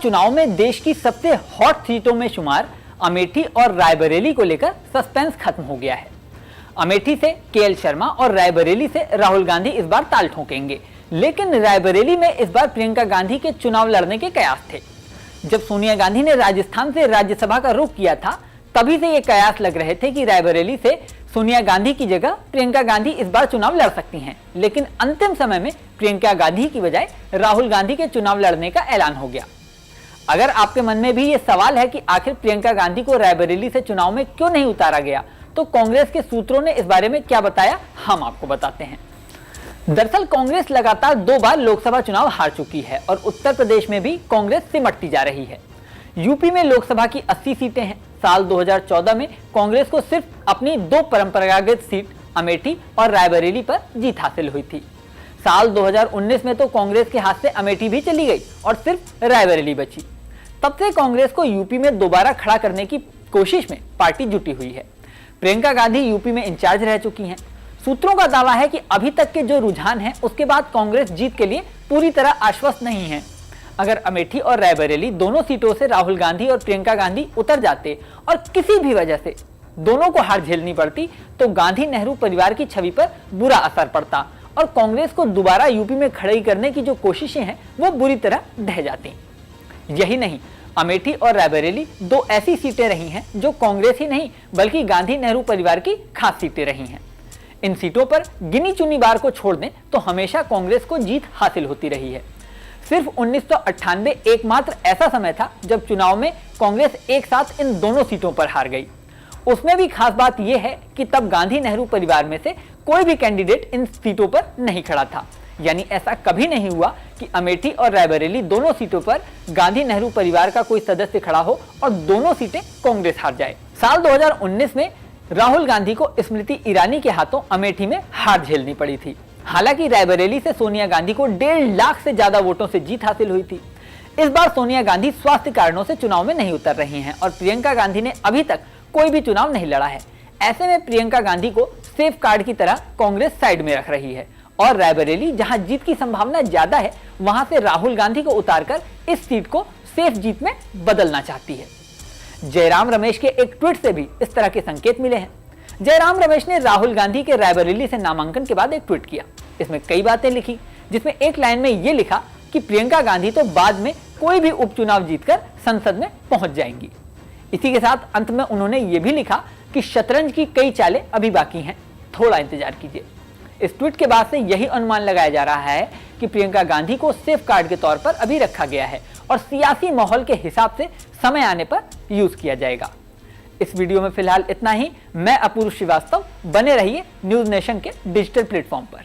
चुनाव में देश की सबसे हॉट सीटों में शुमार अमेठी और रायबरेली को लेकर सस्पेंस खत्म हो गया है। अमेठी से केएल शर्मा और रायबरेली से राहुल गांधी इस बार ताल ठोकेंगे, लेकिन रायबरेली में इस बार प्रियंका गांधी के चुनाव लड़ने के कयास थे। जब सोनिया गांधी ने राजस्थान से राज्यसभा का रुख किया था, तभी से ये कयास लग रहे थे कि रायबरेली से सोनिया गांधी की जगह प्रियंका गांधी इस बार चुनाव लड़ सकती हैं। लेकिन अंतिम समय में प्रियंका गांधी की बजाय राहुल गांधी के चुनाव लड़ने का ऐलान हो गया। अगर आपके मन में भी ये सवाल है कि आखिर प्रियंका गांधी को रायबरेली से चुनाव में क्यों नहीं उतारा गया, तो कांग्रेस के सूत्रों ने इस बारे में क्या बताया, हम आपको बताते हैं। दरअसल कांग्रेस लगातार 2 बार लोकसभा चुनाव हार चुकी है और उत्तर प्रदेश में भी कांग्रेस सिमटती जा रही है। यूपी में लोकसभा की 80 सीटें हैं। साल 2014 में कांग्रेस को सिर्फ अपनी 2 परंपरागत सीट अमेठी और रायबरेली पर जीत हासिल हुई थी। साल 2019 में तो कांग्रेस के हाथ से अमेठी भी चली गई और सिर्फ रायबरेली बची। तब से कांग्रेस को यूपी में दोबारा खड़ा करने की कोशिश में पार्टी जुटी हुई है। प्रियंका गांधी यूपी में इंचार्ज रह चुकी हैं। सूत्रों का दावा है कि अभी तक के जो रुझान है, उसके बाद कांग्रेस जीत के लिए पूरी तरह आश्वस्त नहीं है। अगर अमेठी और रायबरेली दोनों सीटों से राहुल गांधी और प्रियंका गांधी उतर जाते और किसी भी वजह से दोनों को हार झेलनी पड़ती, तो गांधी नेहरू परिवार की छवि पर बुरा असर पड़ता और कांग्रेस को दोबारा यूपी में खड़ी करने की जो कोशिशें हैं, वो बुरी तरह ढह जाती। यही नहीं, अमेठी और रायबरेली 2 ऐसी सीटें रही हैं जो कांग्रेस ही नहीं बल्कि गांधी नेहरू परिवार की खास सीटें रही हैं। इन सीटों पर गिनी चुनी बार को छोड़ दें तो हमेशा कांग्रेस को जीत हासिल होती रही है। सिर्फ 1998 एकमात्र ऐसा समय था जब चुनाव में कांग्रेस एक साथ इन दोनों सीटों पर हार गई। उसमें भी खास बात यह है कि तब गांधी नेहरू परिवार में से कोई भी कैंडिडेट इन सीटों पर नहीं खड़ा था। यानी ऐसा कभी नहीं हुआ कि अमेठी और रायबरेली दोनों सीटों पर गांधी नेहरू परिवार का कोई सदस्य खड़ा हो और दोनों सीटें कांग्रेस हार जाए। साल 2019 में राहुल गांधी को स्मृति ईरानी के हाथों अमेठी में हार झेलनी पड़ी थी। हालांकि रायबरेली से सोनिया गांधी को 1.5 लाख से ज्यादा वोटों से जीत हासिल हुई थी। इस बार सोनिया गांधी स्वास्थ्य कारणों से चुनाव में नहीं उतर रही हैं और प्रियंका गांधी ने अभी तक कोई भी चुनाव नहीं लड़ा है। ऐसे में प्रियंका गांधी को सेफ कार्ड की तरह कांग्रेस साइड में रख रही है और रायबरेली, जहां जीत की संभावना ज्यादा है, वहां से राहुल गांधी को उतारकर इस सीट को सेफ जीत में बदलना चाहती है। जयराम रमेश के एक ट्वीट से भी इस तरह के संकेत मिले हैं। जयराम रमेश ने राहुल गांधी के रायबरेली से नामांकन के बाद एक ट्वीट किया। इसमें कई बातें लिखी, जिसमें एक लाइन में यह लिखा कि प्रियंका गांधी तो बाद में कोई भी उपचुनाव जीतकर संसद में पहुंच जाएंगी। इसी के साथ अंत में उन्होंने ये भी लिखा कि शतरंज की कई चालें अभी बाकी हैं, थोड़ा इंतजार कीजिए। इस ट्वीट के बाद से यही अनुमान लगाया जा रहा है कि प्रियंका गांधी को सेफ कार्ड के तौर पर अभी रखा गया है और सियासी माहौल के हिसाब से समय आने पर यूज किया जाएगा। इस वीडियो में फिलहाल इतना ही। मैं अपूर्व श्रीवास्तव। बने रहिए न्यूज नेशन के डिजिटल प्लेटफॉर्म पर।